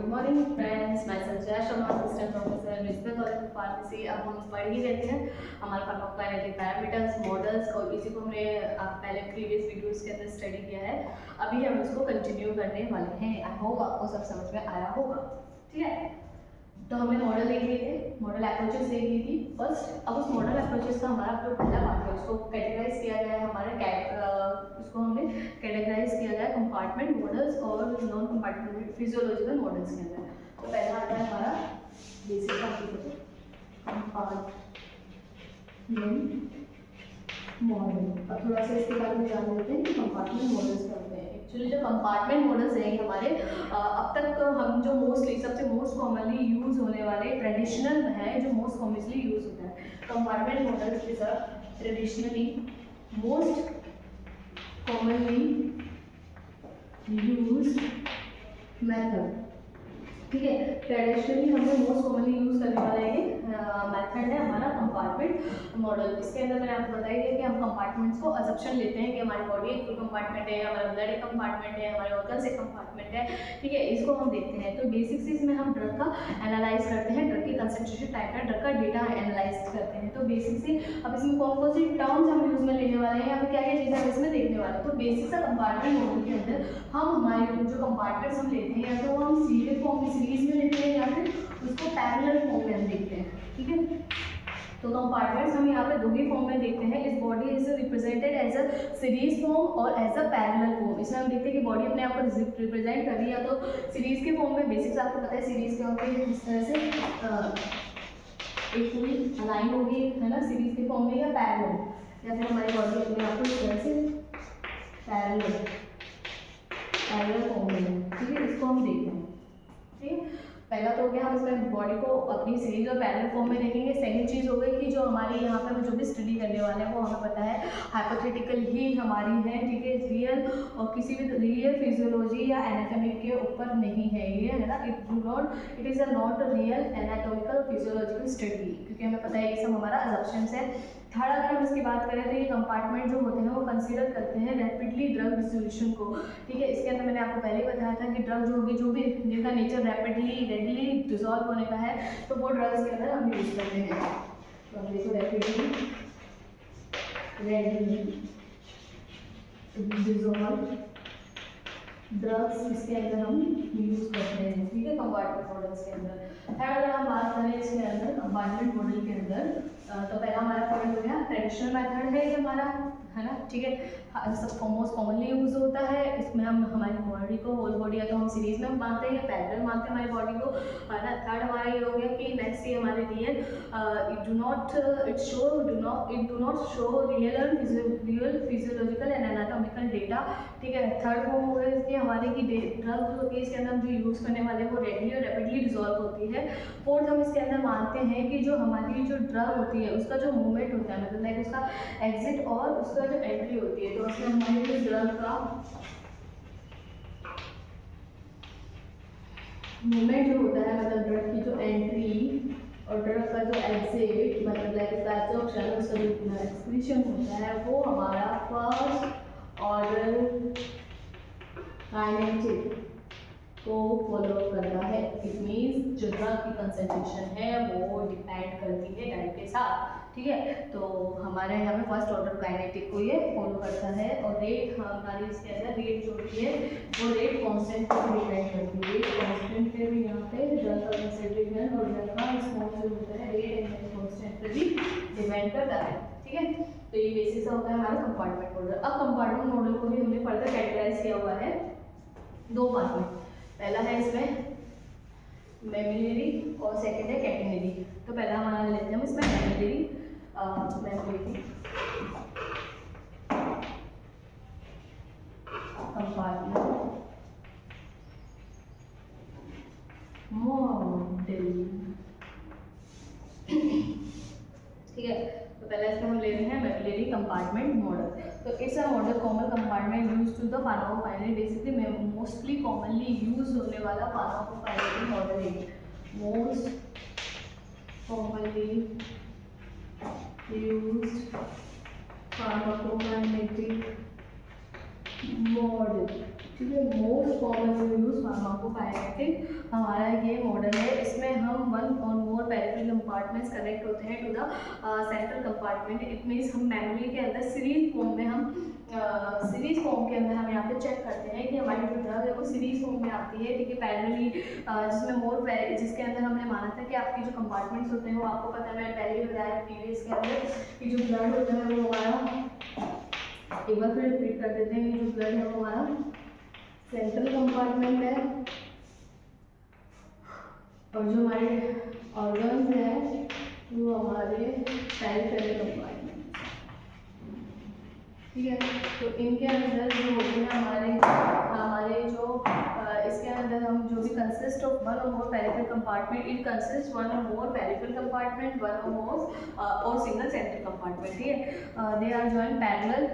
Good morning friends, मैं Sanjay Sharma, assistant professor national college of pharmacy. अब हम पढ़ ही रहते हैं हमारे फार्माकोकाइनेटिक पैरामीटर्स, मॉडल्स, और इसी को हमने पहले प्रीवियस वीडियोस के अंदर स्टडी किया है। अभी हम इसको कंटिन्यू करने वाले हैं। आई होप आपको सब समझ में आया होगा। ठीक है, तो हमने मॉडल देख लिए थे, मॉडल अप्रोचेस देख ली थी फर्स्ट। अब उस मॉडल अप्रोचेस का हमारा जो पहला पार्ट है उसको कैटेगराइज किया गया है। उसको हमने कैटेगराइज किया गया है कंपार्टमेंट मॉडल्स और नॉन कंपार्टमेंट फिजियोलॉजिकल मॉडल्स के अंदर। तो पहला आता है हमारा बेसिक कंपार्टमेंट मॉडल। अब थोड़ा सा इसके बारे में जान लेते हैं कि कंपार्टमेंट मॉडल्स क्या होते हैं। एक्चुअली जो कंपार्टमेंट मॉडल्स हैं हमारे अब तक हम जो सबसे मोस्ट कॉमनली यूज होने वाले ट्रेडिशनल है, जो मोस्ट कॉमनली यूज होता है। Compartment models is a traditionally most commonly use method. ठीक है, ट्रेडिशनली हमने मोस्ट कॉमनली यूज करने वाला ये मेथड है हमारा कंपार्टमेंट मॉडल। इसके अंदर मैंने आपको बताया है कि हम कंपार्टमेंट्स को अजम्पशन लेते हैं कि हमारी बॉडी एक कंपार्टमेंट है, हमारा ब्लड एक कंपार्टमेंट है, हमारे ऑर्गन्स एक कंपार्टमेंट है। ठीक है, इसको हम देखते हैं। तो बेसिक से इसमें हम ड्रग का एनालाइज करते हैं, ड्रग की कंसेंट्रेशन टाइप है, ड्रग का डेटा एनालाइज करते हैं। तो बेसिक से अब इसमें कौन कौन सी टर्म्स हम यूज में लेने वाले हैं या फिर क्या क्या चीज़ें हम इसमें देखने वाले हैं। तो बेसिक सा कंपार्टमेंट मॉडल के अंदर हम हमारे जो कंपार्टमेंट्स हम लेते हैं या तो हम सीरीज फॉर्म में सीरीज में लेते हैं या फिर उसको पैरेलल फॉर्म में हम देखते हैं। ठीक है, तो कंपार्टमेंट्स हम यहाँ पे दो ही फॉर्म में देखते हैं। इस body is represented as a series form और एज अ पैरेलल फॉर्म। इसमें हम देखते हैं कि बॉडी अपने आप को रिप्रेजेंट कर रही है तो सीरीज के फॉर्म में। बेसिक्स आपको पता है सीरीज क्या होती है, इस तरह से एक पूरी अलाइन होगी, है ना, सीरीज के फॉर्म में या पैरेलल, या फिर हमारी बॉडी अपने आप को इस तरह से पैरेलल फॉर्म में। ठीक है, इसको हम देखते हैं। ठीक है, पहला तो हो गया हम इसमें बॉडी को अपनी सीरीज और पैरेलल फॉर्म में देखेंगे। सेकंड चीज़ हो गई कि जो हमारी यहाँ पे हम जो भी स्टडी करने वाले हैं वो हमें पता है हाइपोथेटिकल ही हमारी है। ठीक है, रियल और किसी भी रियल फिजियोलॉजी या एनाटॉमी के ऊपर नहीं है ये, है ना। It is a not real anatomical physiological study, क्योंकि हमें पता है ये सब हमारा अजम्पशंस है। थर्ड अगर हम इसकी बात करें तो ये कंपार्टमेंट जो होते हैं वो कंसीडर करते हैं रैपिडली ड्रग डिस्ट्रीब्यूशन को। ठीक है, इसके अंदर मैंने आपको पहले ही बताया था कि ड्रग जो होगी, जो भी जिनका नेचर रैपिडली रेडली डिजॉल्व होने का है, तो वो ड्रग्स के अंदर हम यूज करते हैं। तो हम देखो रैपिडली डिजॉल्व ड्रग्स इसके अंदर हम यूज करते हैं। ठीक है, कंपार्टमेंट मॉडल्स के अंदर। थर्ड अगर हम बात करें इसके अंदर कंपार्टमेंट मॉडल के अंदर, तो पहला हमारा पॉइंट हो गया ट्रेडिशनल मेथड है ये हमारा, है ना। ठीक है, सब मोस्ट कॉमनली यूज होता है। इसमें हम हमारी बॉडी को होल बॉडी या तो हम सीरीज में मानते हैं या पैरेलल मानते हैं हमारी बॉडी को, है ना। थर्ड हमारा ये हो गया कि नेक्स्ट ये हमारे real it do not show real physiological and anatomical data. ठीक है, थर्ड वो हो गया इसके हमारे की ड्रग जो होती है इसके अंदर जो यूज़ करने वाले वो रेडली और रैपिडली डिजॉल्व होती है। फोर्थ हम इसके अंदर मानते हैं कि जो हमारी जो ड्रग होती है उसका जो मूवमेंट होता है, मतलब लाइक उसका एग्जिट और उसका जो एंट्री होती है, तो उसमें हमारी जो ड्रग का मूवमेंट जो होता है, मतलब ड्रग की जो एंट्री और ड्रग का जो एग्जिट, मतलब लाइक उसका एब्जॉर्प्शन, उसका जो एक्सक्रीशन होता है, वो हमारा फर्स्ट ऑर्डर काइनेटिक को फॉलो करता है। इट मीन्स जो ड्रग की कंसंट्रेशन है वो डिपेंड करती है टाइम के साथ। ठीक है, तो हमारे यहाँ पे फर्स्ट ऑर्डर काइनेटिक को ये फॉलो करता है। और रेट हमारी इसके अंदर रेट जो होती है वो रेट कांस्टेंट पर डिपेंड करती है। रेट कांस्टेंट पे भी यहाँ पे ड्रग का कंसंट्रेशन और ड्रग का रिस्पॉन्स जो होता है रेट एंड कांस्टेंट पे भी डिपेंड करता है। ठीक है, तो ये बेसिस होता है हमारा कंपार्टमेंट मॉडल। अब कंपार्टमेंट मॉडल को भी हमने फर्दर कैटेगराइज किया हुआ है दो पार्ट में। पहला है इसमें मेमिलरी और सेकंड है कैटेनरी। तो पहला हमारा लेते हैं हम इसमें मेमिलरी कंपार्टमेंट मॉडल। ठीक है, तो पहले इसमें हम ले रहे हैं मेमिलरी कंपार्टमेंट मॉडल। तो it's a model common compartment use to the pharmacokinetic. Basically mostly commonly use होने वाला फार्माकोकाइनेटिक मॉडल है। Most commonly used pharmacokinetic model. ठीक है, मोस्ट कॉमनली यूज फार्माकोकाइनेटिक हमारा ये मॉडल है, इसमें हम one or more peripheral compartments connect होते हैं to the central compartment. It means हम मेमोरी के अंदर सीरीज फॉर्म में हम यहाँ पे चेक करते हैं कि हमारी जो ड्रग है वो सीरीज फॉर्म में आती है, ठीक है, पैरेलली, जिसके अंदर हमने माना था कि आपकी जो कंपार्टमेंट्स होते हैं वो आपको पता है, मैं पहले ही बताया प्रीवियस के अंदर कि जो ब्लड होता है वो हमारा, एक बार फिर रिपीट कर देते हैं, जो ब्लड है वो हमारा सेंट्रल कंपार्टमेंट है, और जो हमारे ऑर्गन्स हैं वो हमारे पेरिफेरल कंपार्टमेंट, ठीक है। तो इनके अंदर जो होते हैं हमारे जो इसके अंदर हम जो भी consist of one or more peripheral compartment, it consist one or more peripheral compartment, one or मोर और सिंगल सेंट्रल कंपार्टमेंट, ठीक है। They are joint parallel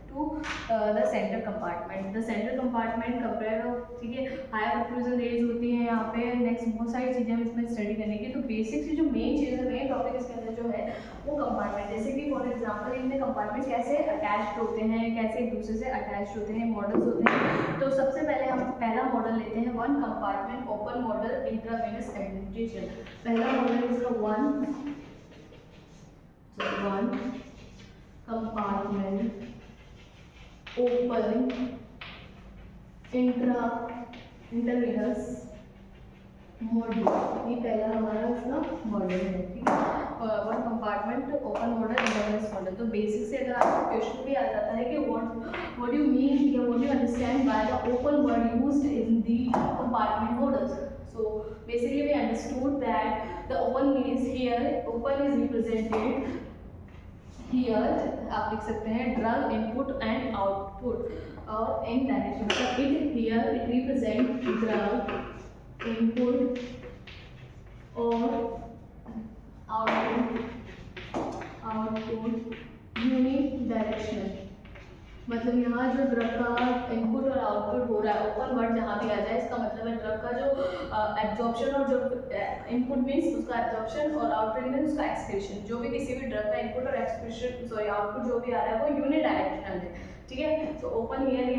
to the central compartment. The central compartment compare of, ठीक है, higher perfusion raise होती है यहाँ पे। Next बहुत सारी चीज़ें हम इसमें स्टडी करने की, तो बेसिक से जो मेन चीज़ है, मेन टॉपिक इसके अंदर जो है वो कंपार्टमेंट, जैसे कि फॉर एग्जांपल इनमें कंपार्टमेंट कैसे अटैच्ड होते हैं, कैसे एक दूसरे से अटैच्ड होते हैं, मॉडल्स होते हैं। तो सबसे पहले हम पहला मॉडल लेते हैं, one compartment open model intravenous administration. पहला मॉडल इसका one compartment open intravenous model, ये पहला हमारा इसका मॉडल है, ठीक है। One compartment open model intravenous model. तो बेसिक से अगर आपको क्वेश्चन भी आ जाता है कि व्हाट डू यू मीन या what do you understand by the open word used in the compartment models. So basically we understood that the open means here, open is represented here, आप लिख सकते हैं drug input and output, और इन direction, मतलब it here it represent drug input और output unit direction. मतलब यहाँ जो ड्रग का इनपुट और आउटपुट हो रहा है, ओपन वर्ड जहाँ भी आ जाए, इसका मतलब है ड्रग का जो एब्जॉर्प्शन और जो इनपुट मीन्स उसका एब्जॉर्प्शन और आउटपुट मीन्स उसका एक्सक्रीशन। जो भी किसी भी ड्रग का इनपुट और एक्सक्रीशन आउटपुट जो भी आ रहा है वो यूनि डायरेक्शनल है, ठीक है। तो ओपन यहाँ पे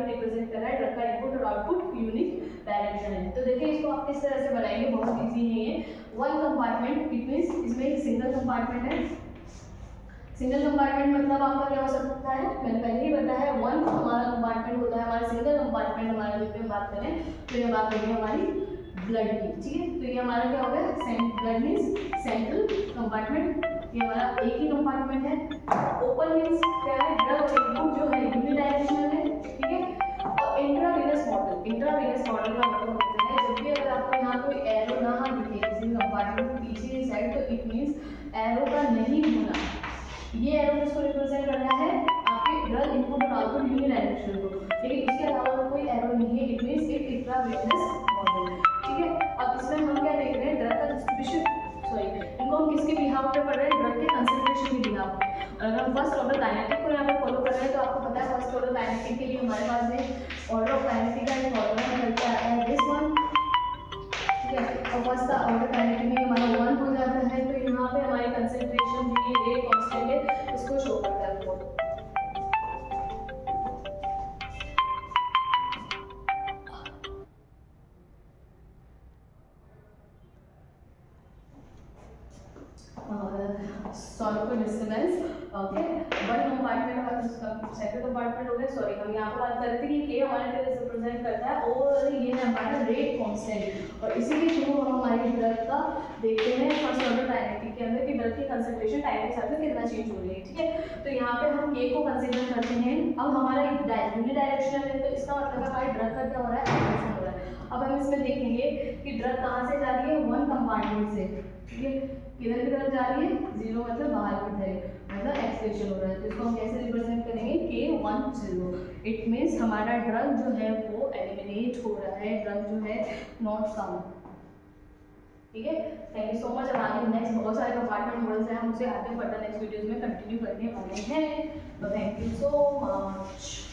रिप्रेजेंट कर रहा है ड्रग का इनपुट और आउटपुट यूनिक डायरेक्शन है। तो देखिए इसको आप किस तरह से बनाएंगे, बहुत ईजी है ये। वन कंपार्टमेंट, इट मीन्स इसमें एक सिंगल कंपार्टमेंट है। सिंगल कंपार्टमेंट मतलब आपका क्या हो सकता है, मैंने पहले ही बताया है, वन हमारा कंपार्टमेंट होता है, हमारा सिंगल कंपार्टमेंट हमारा जब हम बात करें तो ये बात होगी हमारी ब्लड की, ठीक है। तो ये हमारा क्या हो गया, ब्लड मीन्स सेंट्रल कंपार्टमेंट, ये हमारा एक ही कंपार्टमेंट है। ओपन मीन्स क्या है, ड्रग और इनपुट जो है यूनि डायरेक्शनल है, ठीक है। और इंट्रावेनस मॉडल का मतलब होता है जब भी अगर आपको यहाँ कोई एरो ना दिखे किसी कंपार्टमेंट के पीछे की साइड, तो इट मीन्स एरो का नहीं होना। ये एरो किसको रिप्रेजेंट कर रहा है, आपके ड्रग इनपुट और आउटपुट यूनि डायरेक्शनल को, लेकिन इसके अलावा कोई एरो नहीं है, इट मींस एक इंट्रावेनस मॉडल, ठीक है। अब इसमें हम क्या देख रहे हैं, ड्रग का डिस्ट्रीब्यूशन, इनको हम किसके बिहाफ पे पढ़ रहे हैं, ड्रग के कंसंट्रेशन के बिहाफ पे। अगर हम फर्स्ट ऑर्डर काइनेटिक को यहाँ पे फॉलो कर रहे हैं तो आपको पता है फर्स्ट ऑर्डर काइनेटिक के लिए हमारे पास में ऑर्डर ऑफ काइनेटिक का एक फॉर्मूला निकलता है, दिस वन, ठीक है। और फर्स्ट ऑर्डर काइनेटिक में हमारा 1 हो जाता है, तो यहाँ पे हमारी कंसंट्रेशन जो ये रेट कांस्टेंट है इसको शो करता है आपको। Sorry for disturbance, okay. One compartment second compartment हो गया, सॉरी हम यहाँ पर बात कर रहे थे कि के हमारे लिए रिप्रेजेंट करता है और ये है हमारा रेट कांस्टेंट, और इसी के थ्रू हम हमारी ड्रग का देखते हैं फर्स्ट ऑर्डर काइनेटिक के अंदर कि ड्रग की कंसंट्रेशन टाइम के साथ में कितना चेंज हो रही है, ठीक है। तो यहाँ पे हम के को कंसीडर करते हैं। अब हमारा यूनि डायरेक्शनल है, तो इसका मतलब है हमारी ड्रग का क्या हो रहा है, एब्जॉर्प्शन हो रहा है। अब हम इसमें देखेंगे कि ड्रग कहाँ से जा रही है, वन कंपार्टमेंट से, ठीक है, किधर की तरफ जा रही है, जीरो मतलब बाहर की तरफ, मतलब एक्सक्रीशन हो रहा है। तो इसको हम कैसे रिप्रेजेंट करेंगे, K10, इट मीन्स हमारा ड्रग जो है वो एलिमिनेट हो रहा है, ड्रग जो है नॉट काउंट, ठीक है। Thank you so much. अब आगे नेक्स्ट बहुत सारे कंपार्टमेंट मॉडल्स हैं, हम उसे आगे फर्दर नेक्स्ट वीडियोज में कंटिन्यू करने वाले हैं। तो थैंक यू सो मच।